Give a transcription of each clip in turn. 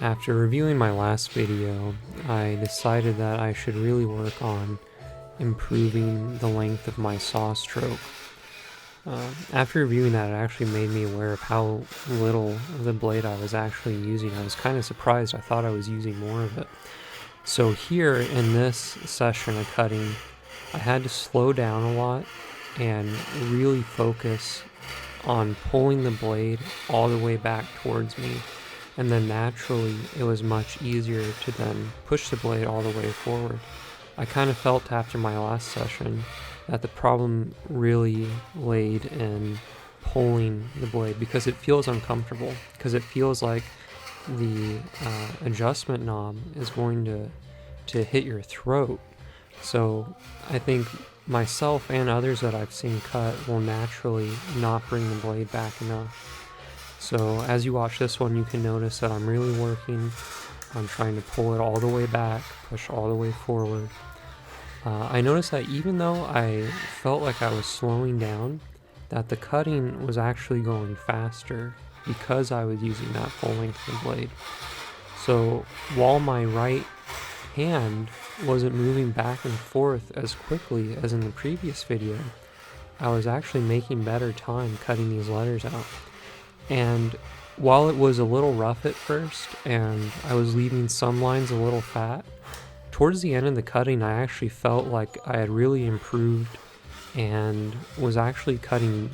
After reviewing my last video, I decided that I should really work on improving the length of my saw stroke. After reviewing that, it actually made me aware of how little of the blade I was actually using. I was kind of surprised. I thought I was using more of it. So here in this session of cutting, I had to slow down a lot and really focus on pulling the blade all the way back towards me. And then naturally, it was much easier to then push the blade all the way forward. I kind of felt after my last session that the problem really laid in pulling the blade, because it feels uncomfortable, because it feels like the adjustment knob is going to hit your throat. So I think myself and others that I've seen cut will naturally not bring the blade back enough. So as you watch this one, you can notice that I'm really working on trying to pull it all the way back, push all the way forward. I noticed that even though I felt like I was slowing down, that the cutting was actually going faster because I was using that full length of the blade. So while my right hand wasn't moving back and forth as quickly as in the previous video, I was actually making better time cutting these letters out. And while it was a little rough at first and I was leaving some lines a little fat, towards the end of the cutting I actually felt like I had really improved and was actually cutting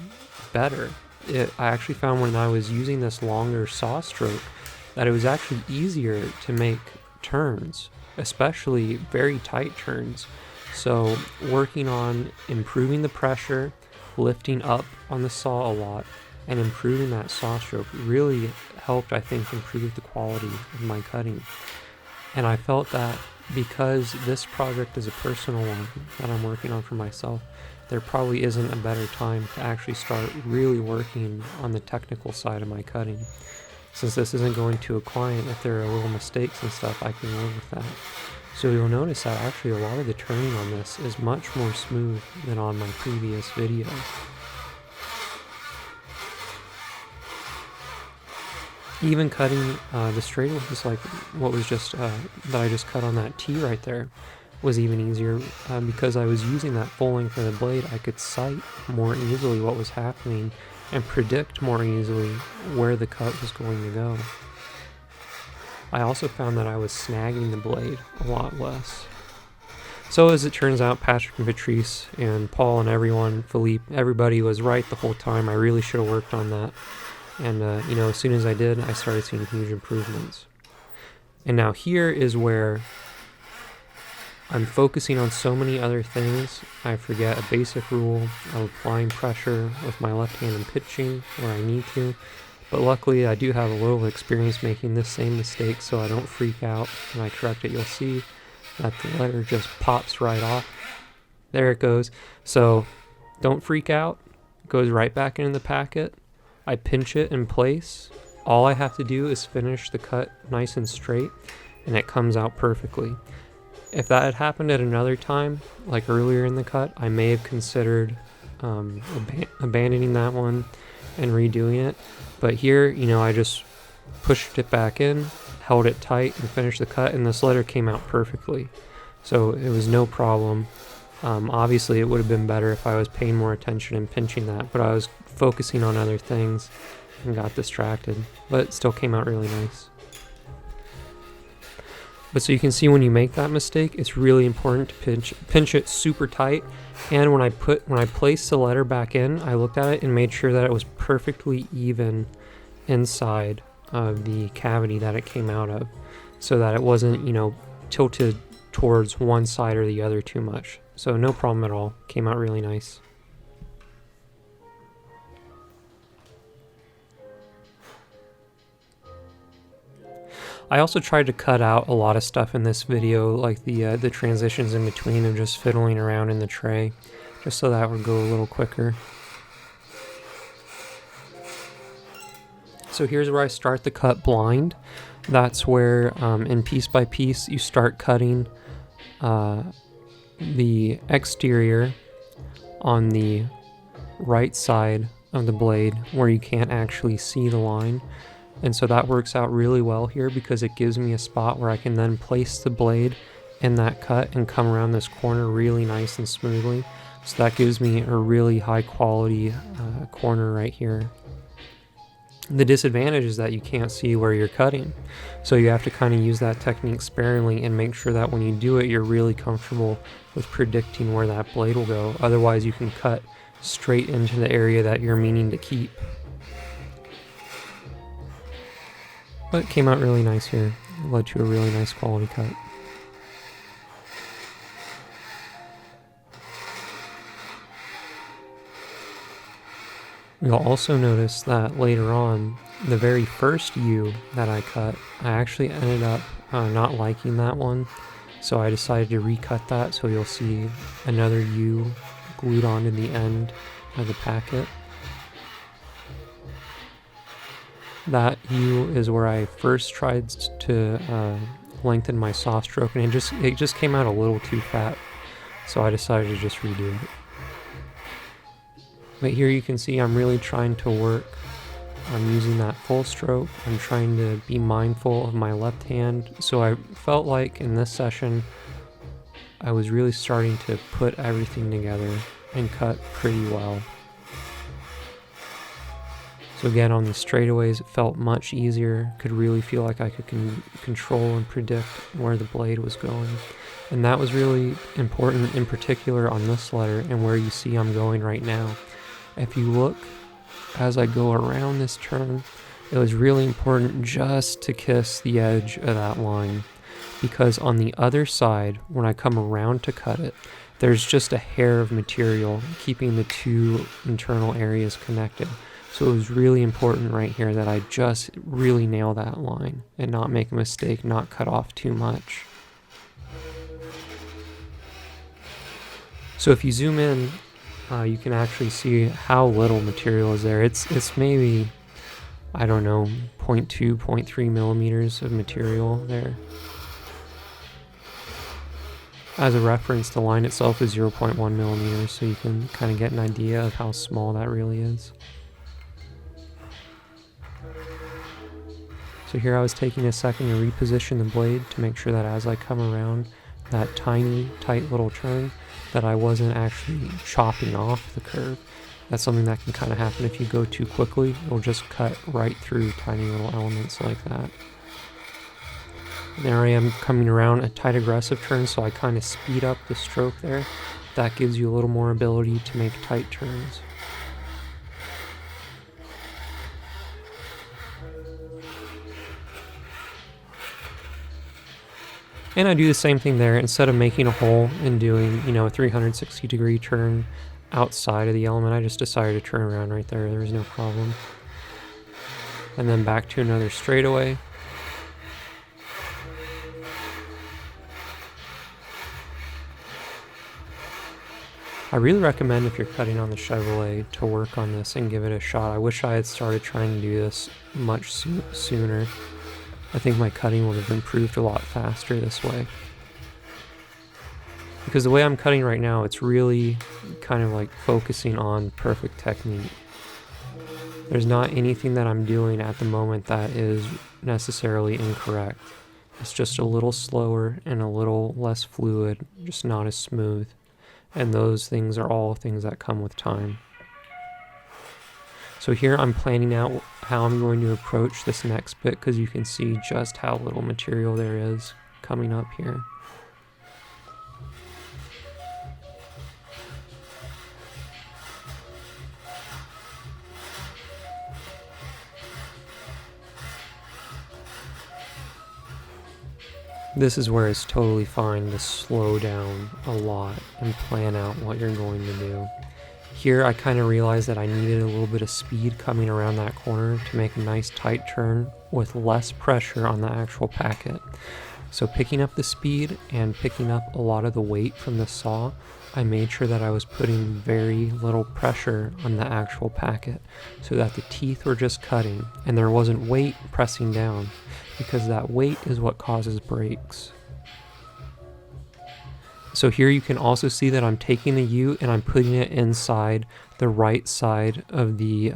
better. I actually found when I was using this longer saw stroke that it was actually easier to make turns, especially very tight turns. So working on improving the pressure, lifting up on the saw a lot, and improving that saw stroke really helped, I think, improve the quality of my cutting. And I felt that because this project is a personal one that I'm working on for myself, there probably isn't a better time to actually start really working on the technical side of my cutting. Since this isn't going to a client, if there are little mistakes and stuff, I can live with that. So you'll notice that actually a lot of the turning on this is much more smooth than on my previous video. Even cutting the straight ones, like what was just that I just cut on that T right there, was even easier because I was using that full length of the blade. I could sight more easily what was happening and predict more easily where the cut was going to go. I also found that I was snagging the blade a lot less. So as it turns out, Patrick and Patrice and Paul and everyone, Philippe, everybody was right the whole time. I really should have worked on that. And, as soon as I did, I started seeing huge improvements. And now here is where I'm focusing on so many other things. I forget a basic rule of applying pressure with my left hand and pitching where I need to. But luckily, I do have a little experience making this same mistake, so I don't freak out. When I correct it, you'll see that the letter just pops right off. There it goes. So don't freak out. It goes right back into the packet. I pinch it in place. All I have to do is finish the cut nice and straight, and it comes out perfectly. If that had happened at another time, like earlier in the cut, I may have considered abandoning that one and redoing it. But here, I just pushed it back in, held it tight, and finished the cut, and this letter came out perfectly. So it was no problem. Obviously, it would have been better if I was paying more attention and pinching that, but I was focusing on other things and got distracted, but it still came out really nice. But so you can see when you make that mistake, it's really important to pinch it super tight. And when I placed the letter back in, I looked at it and made sure that it was perfectly even inside of the cavity that it came out of, so that it wasn't, tilted towards one side or the other too much. So no problem at all. Came out really nice. I also tried to cut out a lot of stuff in this video, like the transitions in between and just fiddling around in the tray, just so that would go a little quicker. So here's where I start the cut blind. That's where in piece by piece you start cutting the exterior on the right side of the blade where you can't actually see the line. And so that works out really well here because it gives me a spot where I can then place the blade in that cut and come around this corner really nice and smoothly. So that gives me a really high quality corner right here. The disadvantage is that you can't see where you're cutting. So you have to kind of use that technique sparingly and make sure that when you do it, you're really comfortable with predicting where that blade will go. Otherwise, you can cut straight into the area that you're meaning to keep. But it came out really nice here. It led to a really nice quality cut. You'll also notice that later on, the very first U that I cut, I actually ended up not liking that one. So I decided to recut that, so you'll see another U glued onto the end of the packet. That U is where I first tried to lengthen my saw stroke, and it just came out a little too fat, so I decided to just redo it. But here you can see I'm really trying to work. I'm using that full stroke. I'm trying to be mindful of my left hand. So I felt like in this session, I was really starting to put everything together and cut pretty well. So again, on the straightaways, it felt much easier. Could really feel like I could control and predict where the blade was going. And that was really important in particular on this letter and where you see I'm going right now. If you look as I go around this turn, it was really important just to kiss the edge of that line, because on the other side, when I come around to cut it, there's just a hair of material keeping the two internal areas connected. So it was really important right here that I just really nail that line and not make a mistake, not cut off too much. So if you zoom in, you can actually see how little material is there. It's maybe, I don't know, 0.2, 0.3 millimeters of material there. As a reference, the line itself is 0.1 millimeters, so you can kind of get an idea of how small that really is. So here I was taking a second to reposition the blade to make sure that as I come around that tiny, tight little turn, that I wasn't actually chopping off the curve. That's something that can kind of happen if you go too quickly. It'll just cut right through tiny little elements like that. And there I am coming around a tight aggressive turn, so I kind of speed up the stroke there. That gives you a little more ability to make tight turns. And I do the same thing there. Instead of making a hole and doing, a 360-degree turn outside of the element, I just decided to turn around right there. There was no problem. And then back to another straightaway. I really recommend, if you're cutting on the Chevrolet, to work on this and give it a shot. I wish I had started trying to do this much sooner. I think my cutting would have improved a lot faster this way. Because the way I'm cutting right now, it's really kind of like focusing on perfect technique. There's not anything that I'm doing at the moment that is necessarily incorrect. It's just a little slower and a little less fluid, just not as smooth. And those things are all things that come with time. So here I'm planning out how I'm going to approach this next bit, because you can see just how little material there is coming up here. This is where it's totally fine to slow down a lot and plan out what you're going to do. Here I kind of realized that I needed a little bit of speed coming around that corner to make a nice tight turn with less pressure on the actual packet. So picking up the speed and picking up a lot of the weight from the saw, I made sure that I was putting very little pressure on the actual packet so that the teeth were just cutting and there wasn't weight pressing down, because that weight is what causes breaks. So here you can also see that I'm taking the U and I'm putting it inside the right side of the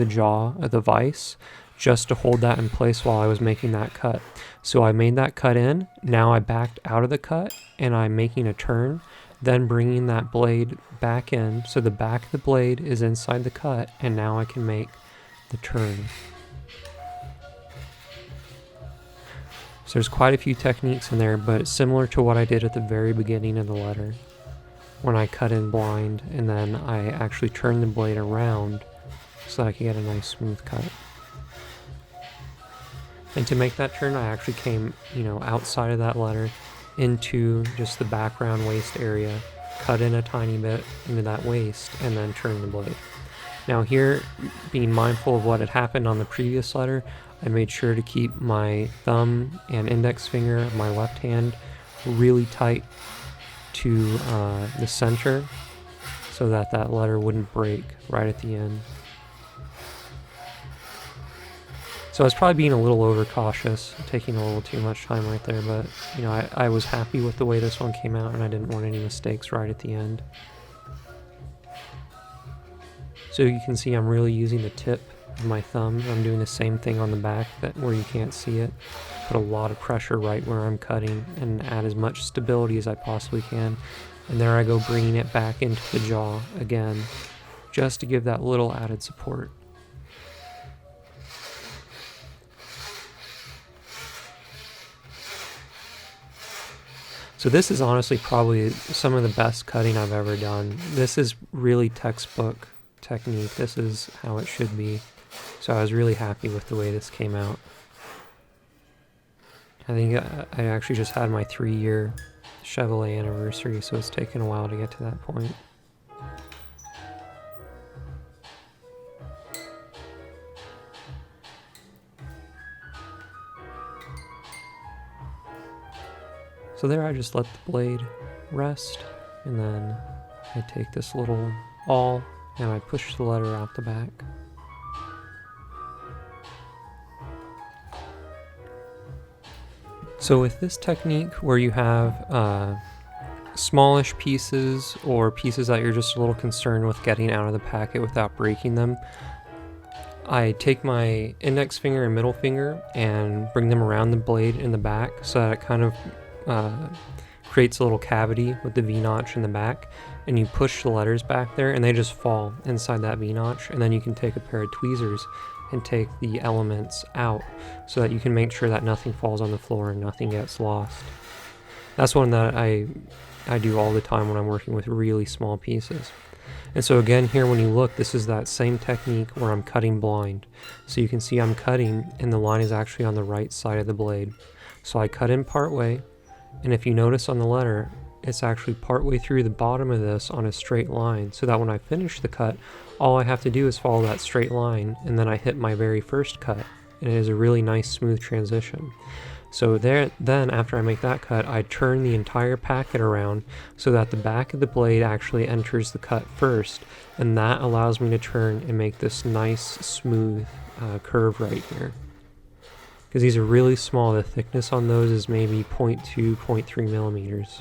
jaw of the vise, just to hold that in place while I was making that cut. So I made that cut in, now I backed out of the cut and I'm making a turn, then bringing that blade back in, so the back of the blade is inside the cut, and now I can make the turn. So there's quite a few techniques in there, but it's similar to what I did at the very beginning of the letter, when I cut in blind and then I actually turned the blade around so that I could get a nice smooth cut. And to make that turn, I actually came, outside of that letter into just the background waist area, cut in a tiny bit into that waist, and then turn the blade. Now here, being mindful of what had happened on the previous letter, I made sure to keep my thumb and index finger of my left hand really tight to the center so that that letter wouldn't break right at the end. So I was probably being a little overcautious, taking a little too much time right there, but I was happy with the way this one came out and I didn't want any mistakes right at the end. So you can see I'm really using the tip of my thumb. I'm doing the same thing on the back where you can't see it. Put a lot of pressure right where I'm cutting and add as much stability as I possibly can. And there I go, bringing it back into the jaw again, just to give that little added support. So this is honestly probably some of the best cutting I've ever done. This is really textbook technique. This is how it should be. So I was really happy with the way this came out. I think I actually just had my 3-year Chevrolet anniversary, so it's taken a while to get to that point. So there I just let the blade rest, and then I take this little awl and I push the letter out the back. So with this technique where you have smallish pieces or pieces that you're just a little concerned with getting out of the packet without breaking them, I take my index finger and middle finger and bring them around the blade in the back so that it kind of creates a little cavity with the V-notch in the back, and you push the letters back there and they just fall inside that V-notch, and then you can take a pair of tweezers and take the elements out so that you can make sure that nothing falls on the floor and nothing gets lost. That's one that I do all the time when I'm working with really small pieces. And so again here, when you look, this is that same technique where I'm cutting blind. So you can see I'm cutting and the line is actually on the right side of the blade. So I cut in part way, and if you notice on the letter, it's actually partway through the bottom of this on a straight line, so that when I finish the cut, all I have to do is follow that straight line, and then I hit my very first cut, and it is a really nice smooth transition. So then after I make that cut, I turn the entire packet around so that the back of the blade actually enters the cut first, and that allows me to turn and make this nice smooth curve right here. Because these are really small, the thickness on those is maybe 0.2, 0.3 millimeters.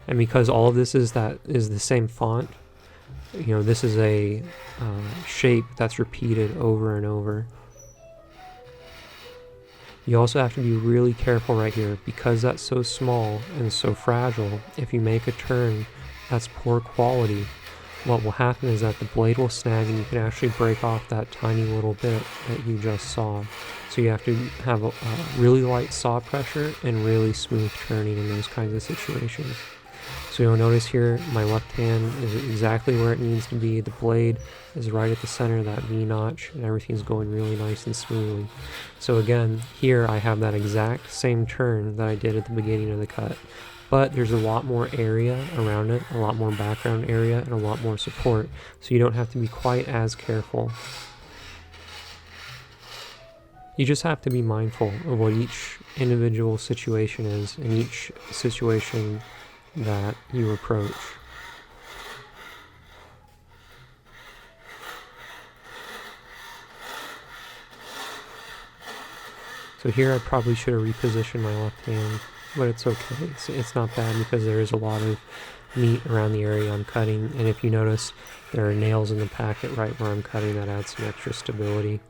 And because all of this is the same font, this is a shape that's repeated over and over. You also have to be really careful right here, because that's so small and so fragile. If you make a turn that's poor quality, what will happen is that the blade will snag and you can actually break off that tiny little bit that you just saw. So you have to have a really light saw pressure and really smooth turning in those kinds of situations. So you'll notice here my left hand is exactly where it needs to be. The blade is right at the center of that V-notch, and everything's going really nice and smoothly. So again, here I have that exact same turn that I did at the beginning of the cut, but there's a lot more area around it, a lot more background area, and a lot more support, so you don't have to be quite as careful. You just have to be mindful of what each individual situation is and each situation that you approach. So here I probably should have repositioned my left hand, but it's okay. It's not bad because there is a lot of meat around the area I'm cutting, and if you notice, there are nails in the packet right where I'm cutting that adds some extra stability.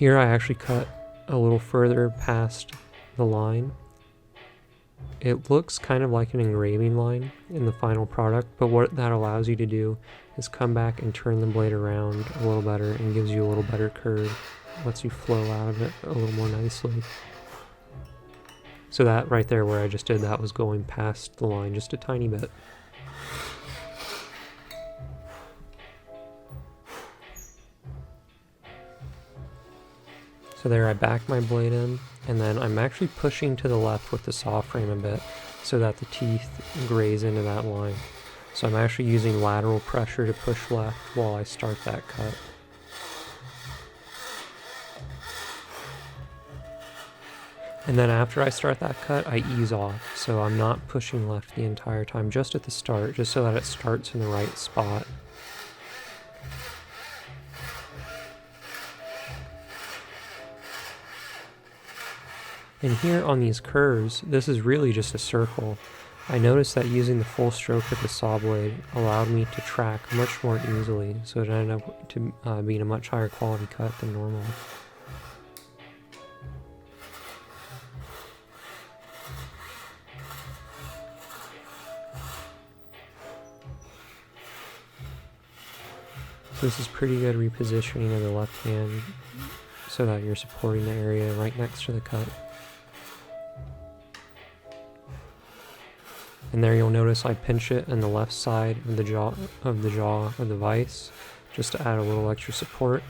Here I actually cut a little further past the line. It looks kind of like an engraving line in the final product, but what that allows you to do is come back and turn the blade around a little better and gives you a little better curve, lets you flow out of it a little more nicely. So that right there where I just did that was going past the line just a tiny bit. So there I back my blade in, and then I'm actually pushing to the left with the saw frame a bit so that the teeth graze into that line. So I'm actually using lateral pressure to push left while I start that cut. And then after I start that cut, I ease off, so I'm not pushing left the entire time, just at the start, just so that it starts in the right spot. And here on these curves, this is really just a circle. I noticed that using the full stroke of the saw blade allowed me to track much more easily, so it ended up to being a much higher quality cut than normal. So this is pretty good repositioning of the left hand so that you're supporting the area right next to the cut. And there you'll notice I pinch it in the left side of the jaw of the vise, just to add a little extra support.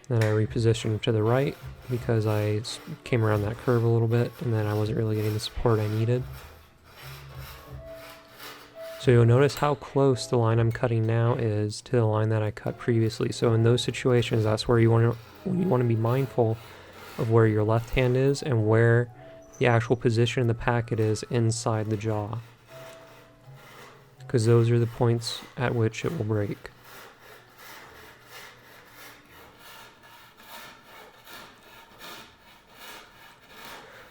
Then I reposition to the right because I came around that curve a little bit and then I wasn't really getting the support I needed. So you'll notice how close the line I'm cutting now is to the line that I cut previously. So in those situations, that's where you want to be mindful of where your left hand is and where the actual position of the packet is inside the jaw, because those are the points at which it will break.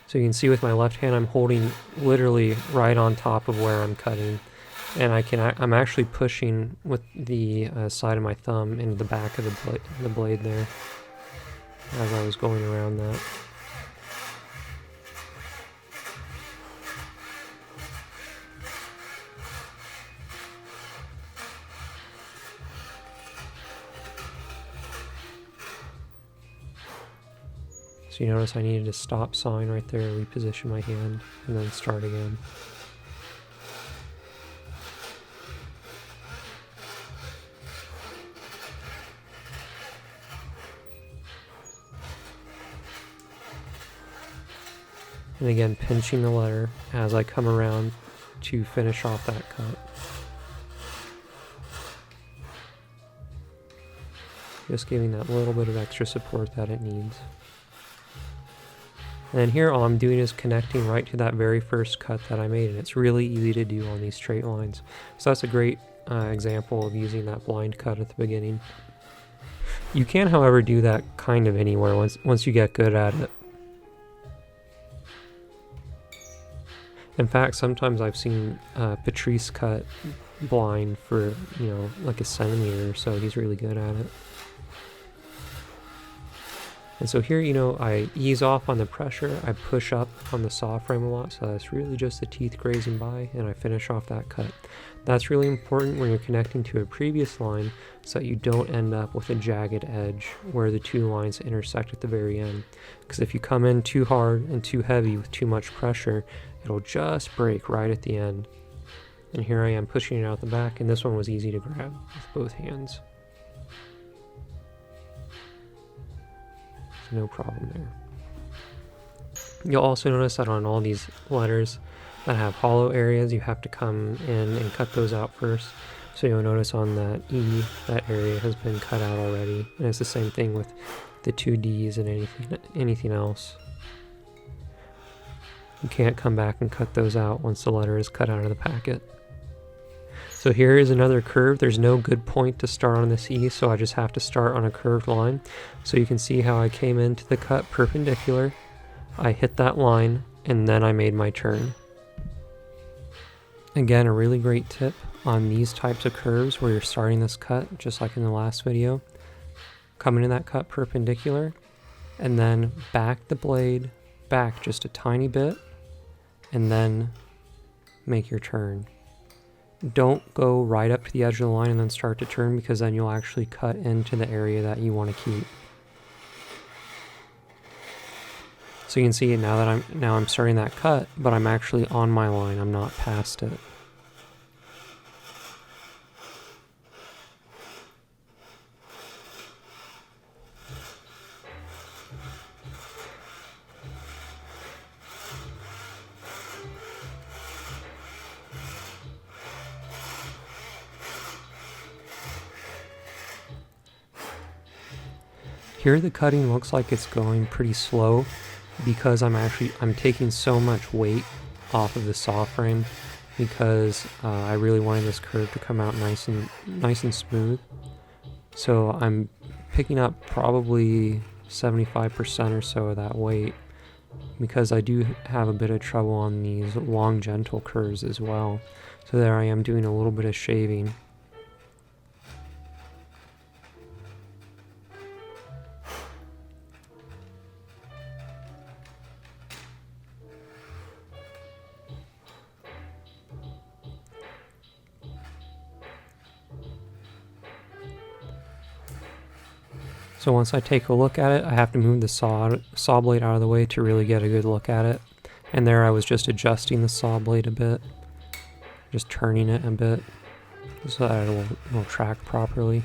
So you can see with my left hand I'm holding literally right on top of where I'm cutting, and I'm actually pushing with the side of my thumb into the back of the blade there as I was going around that. So you notice I needed to stop sawing right there, reposition my hand, and then start again. And again, pinching the letter as I come around to finish off that cut. Just giving that little bit of extra support that it needs. And then here all I'm doing is connecting right to that very first cut that I made, and it's really easy to do on these straight lines. So that's a great example of using that blind cut at the beginning. You can, however, do that kind of anywhere once you get good at it. In fact, sometimes I've seen Patrice cut blind for, like a centimeter or so. He's really good at it. And so here, I ease off on the pressure. I push up on the saw frame a lot, so that's really just the teeth grazing by, and I finish off that cut. That's really important when you're connecting to a previous line so that you don't end up with a jagged edge where the two lines intersect at the very end. Because if you come in too hard and too heavy with too much pressure, it'll just break right at the end. And here I am pushing it out the back, and this one was easy to grab with both hands. So no problem there. You'll also notice that on all these letters that have hollow areas, you have to come in and cut those out first. So you'll notice on that E, that area has been cut out already. And it's the same thing with the two Ds and anything else. You can't come back and cut those out once the letter is cut out of the packet. So here is another curve. There's no good point to start on this E, so I just have to start on a curved line. So you can see how I came into the cut perpendicular, I hit that line, and then I made my turn. Again, a really great tip on these types of curves where you're starting this cut, just like in the last video, come into that cut perpendicular, and then back the blade back just a tiny bit, and then make your turn. Don't go right up to the edge of the line and then start to turn, because then you'll actually cut into the area that you want to keep. So you can see now that I'm starting that cut, but I'm actually on my line, I'm not past it. Here the cutting looks like it's going pretty slow because I'm taking so much weight off of the saw frame, because I really wanted this curve to come out nice and smooth. So I'm picking up probably 75% or so of that weight, because I do have a bit of trouble on these long gentle curves as well. So there I am doing a little bit of shaving. So once I take a look at it, I have to move the saw blade out of the way to really get a good look at it. And there I was just adjusting the saw blade a bit, just turning it a bit so that it will track properly.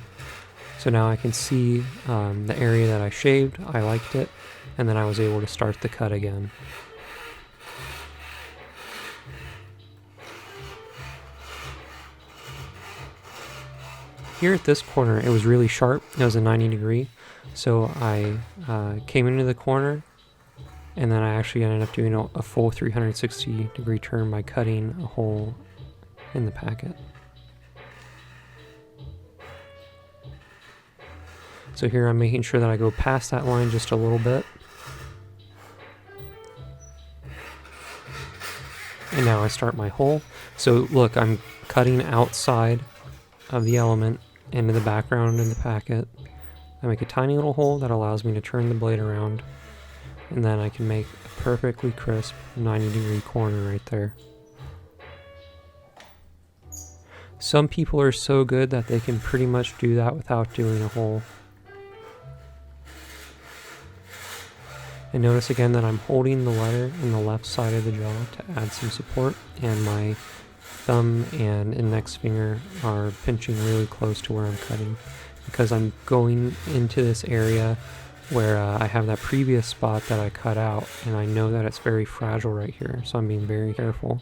So now I can see the area that I shaved, I liked it, and then I was able to start the cut again. Here at this corner, it was really sharp. It was a 90 degree. So I came into the corner, and then I actually ended up doing a full 360 degree turn by cutting a hole in the packet. So here I'm making sure that I go past that line just a little bit. And now I start my hole. So look, I'm cutting outside of the element into the background in the packet. I make a tiny little hole that allows me to turn the blade around, and then I can make a perfectly crisp 90 degree corner right there. Some people are so good that they can pretty much do that without doing a hole. And notice again that I'm holding the letter in the left side of the jaw to add some support, and my thumb and index finger are pinching really close to where I'm cutting, because I'm going into this area where I have that previous spot that I cut out, and I know that it's very fragile right here, so I'm being very careful,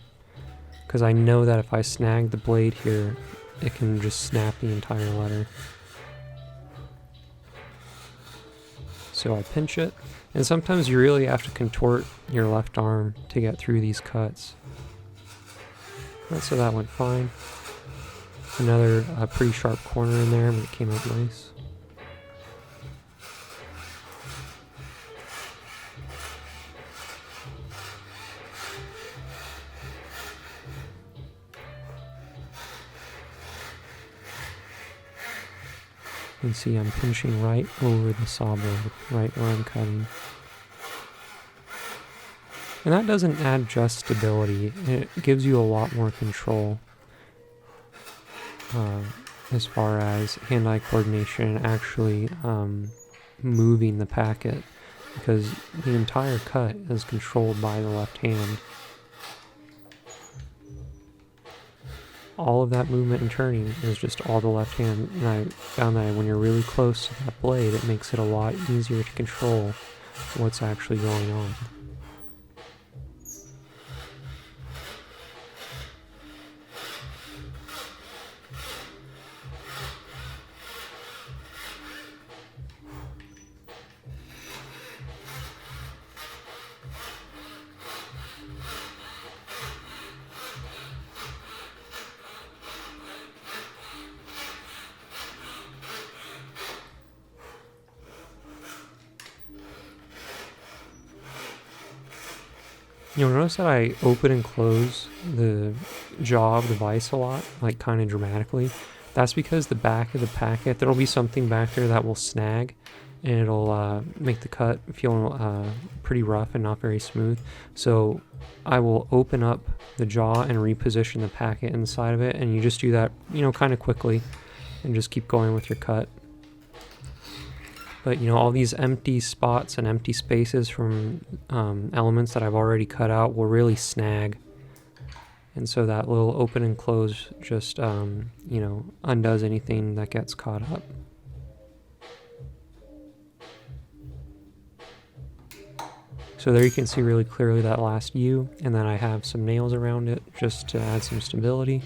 because I know that if I snag the blade here, it can just snap the entire letter. So I pinch it, and sometimes you really have to contort your left arm to get through these cuts. So that went fine. Another pretty sharp corner in there, but it came out nice. You can see I'm pinching right over the saw blade, right where I'm cutting. And that doesn't add just stability, it gives you a lot more control as far as hand-eye coordination and actually moving the packet, because the entire cut is controlled by the left hand. All of that movement and turning is just all the left hand, and I found that when you're really close to that blade, it makes it a lot easier to control what's actually going on. You'll notice that I open and close the jaw of the vise a lot, like kind of dramatically. That's because the back of the packet, there'll be something back there that will snag, and it'll make the cut feel pretty rough and not very smooth. So I will open up the jaw and reposition the packet inside of it, and you just do that, kind of quickly, and just keep going with your cut. But all these empty spots and empty spaces from elements that I've already cut out will really snag. And so that little open and close just, undoes anything that gets caught up. So there you can see really clearly that last U, and then I have some nails around it just to add some stability.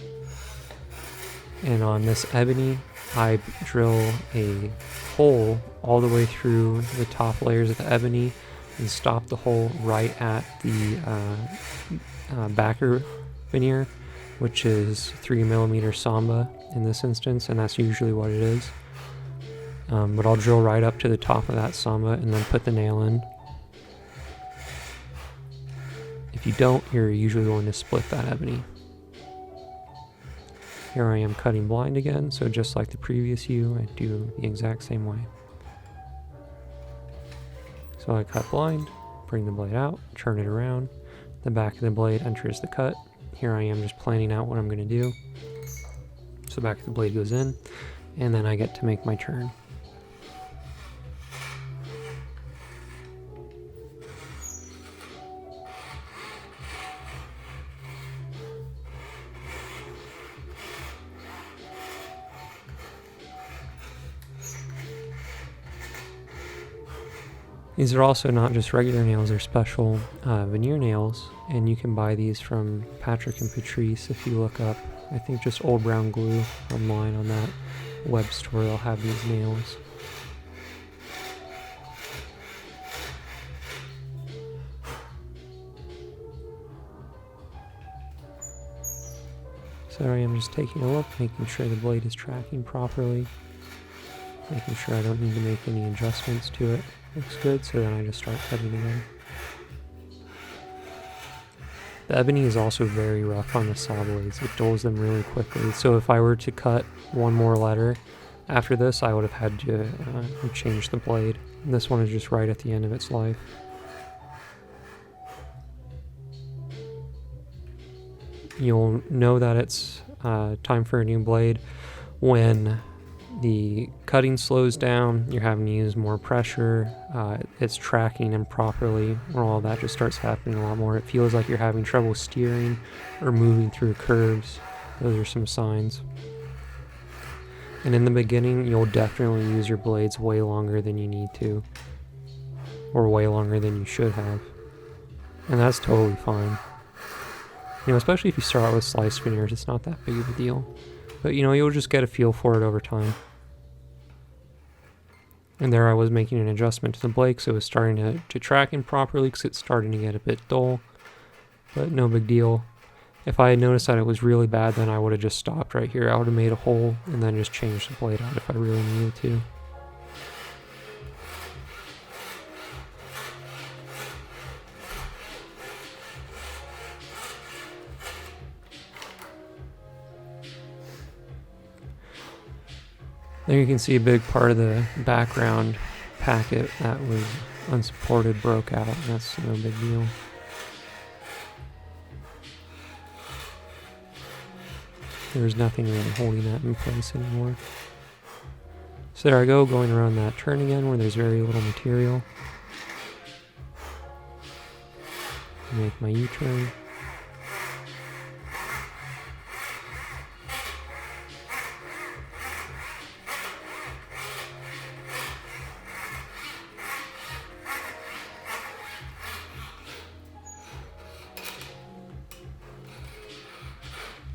And on this ebony, I drill a hole all the way through the top layers of the ebony and stop the hole right at the backer veneer, which is 3mm samba in this instance, and that's usually what it is. But I'll drill right up to the top of that samba and then put the nail in. If you don't, you're usually going to split that ebony. Here I am cutting blind again, so just like the previous U, I do the exact same way. So I cut blind, bring the blade out, turn it around, the back of the blade enters the cut. Here I am just planning out what I'm going to do. So the back of the blade goes in, and then I get to make my turn. These are also not just regular nails, they're special veneer nails, and you can buy these from Patrick and Patrice if you look up, I think just Old Brown Glue online on that web store, they'll have these nails. So there I am just taking a look, making sure the blade is tracking properly, making sure I don't need to make any adjustments to it. Looks good, so then I just start cutting again. The ebony is also very rough on the saw blades. It dulls them really quickly. So if I were to cut one more letter after this, I would have had to change the blade. And this one is just right at the end of its life. You'll know that it's time for a new blade when the cutting slows down, you're having to use more pressure, it's tracking improperly, or all that just starts happening a lot more. It feels like you're having trouble steering or moving through curves. Those are some signs. And in the beginning, you'll definitely use your blades way longer than you need to, or way longer than you should have. And that's totally fine. Especially if you start out with sliced veneers, it's not that big of a deal. But you'll just get a feel for it over time. And there I was making an adjustment to the blade, so it was starting to track improperly because it's starting to get a bit dull. But no big deal. If I had noticed that it was really bad, then I would have just stopped right here. I would have made a hole and then just changed the blade out if I really needed to. There you can see a big part of the background packet that was unsupported broke out. That's no big deal. There's nothing really holding that in place anymore. So there I go, going around that turn again where there's very little material. Make my U-turn.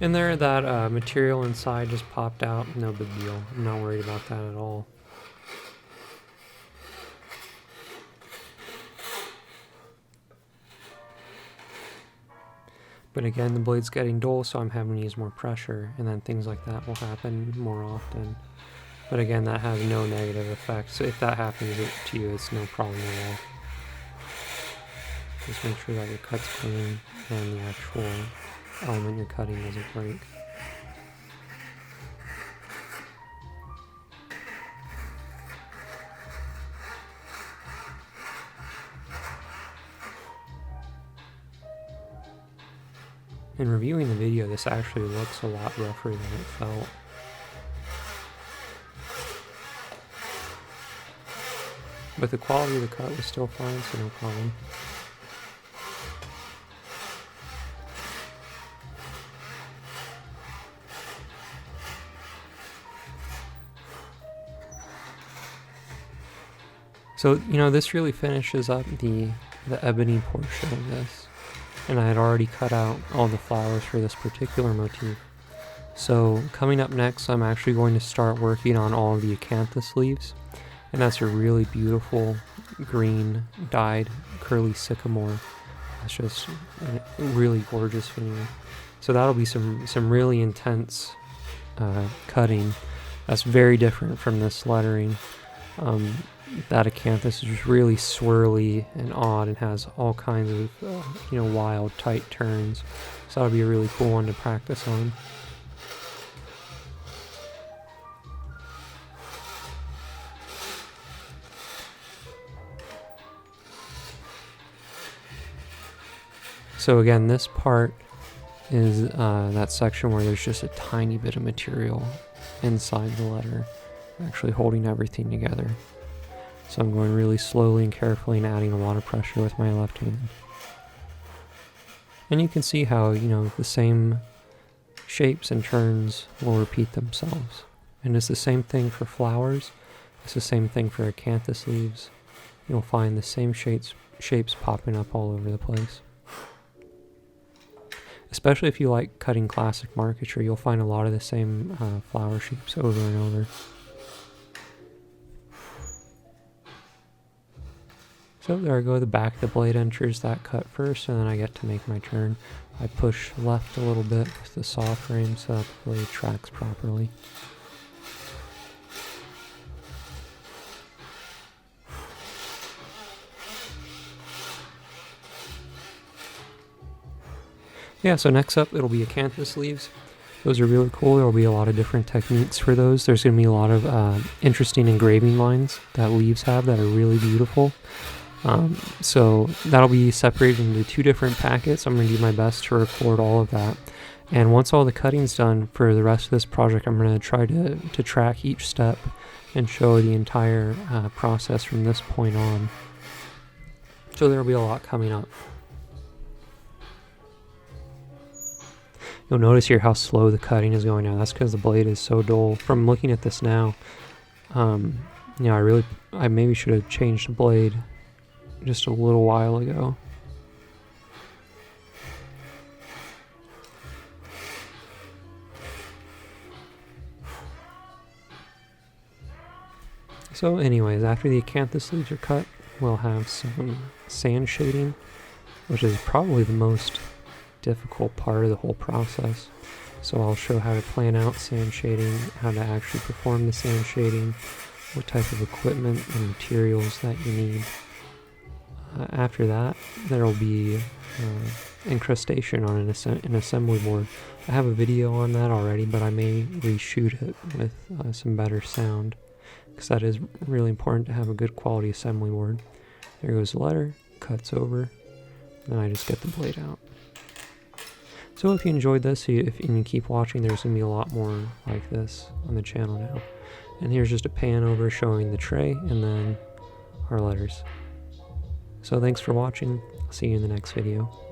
And there, that material inside just popped out. No big deal. I'm not worried about that at all. But again, the blade's getting dull, so I'm having to use more pressure, and then things like that will happen more often. But again, that has no negative effect. So if that happens to you, it's no problem at all. Just make sure that your cut's clean and the actual element you're cutting doesn't break. In reviewing the video, this actually looks a lot rougher than it felt. But the quality of the cut was still fine, so no problem. So, this really finishes up the ebony portion of this. And I had already cut out all the flowers for this particular motif. So coming up next, I'm actually going to start working on all of the acanthus leaves. And that's a really beautiful green dyed curly sycamore. That's just a really gorgeous veneer. So that'll be some really intense cutting. That's very different from this lettering. That acanthus is just really swirly and odd and has all kinds of wild tight turns. So that'll be a really cool one to practice on. So again, this part is that section where there's just a tiny bit of material inside the letter, actually holding everything together. So I'm going really slowly and carefully and adding a lot of pressure with my left hand. And you can see how, the same shapes and turns will repeat themselves. And it's the same thing for flowers. It's the same thing for acanthus leaves. You'll find the same shapes popping up all over the place. Especially if you like cutting classic marquetry, you'll find a lot of the same flower shapes over and over. So there I go, the back of the blade enters that cut first, and then I get to make my turn. I push left a little bit with the saw frame so that the blade tracks properly. Yeah, so next up it'll be acanthus leaves. Those are really cool. There will be a lot of different techniques for those. There's going to be a lot of interesting engraving lines that leaves have that are really beautiful. So that'll be separated into 2 different packets. I'm going to do my best to record all of that. And once all the cutting's done for the rest of this project, I'm going to try to track each step and show the entire process from this point on. So there'll be a lot coming up. You'll notice here how slow the cutting is going now. That's because the blade is so dull. From looking at this now, I maybe should have changed the blade just a little while ago. So anyways, after the acanthus leaves are cut, we'll have some sand shading, which is probably the most difficult part of the whole process. So I'll show how to plan out sand shading, how to actually perform the sand shading, what type of equipment and materials that you need. After that, there will be incrustation on an assembly board. I have a video on that already, but I may reshoot it with some better sound, because that is really important to have a good quality assembly board. There goes the letter, cuts over, then I just get the blade out. So if you enjoyed this, if you keep watching, there's going to be a lot more like this on the channel now. And here's just a pan over showing the tray and then our letters. So thanks for watching. I'll see you in the next video.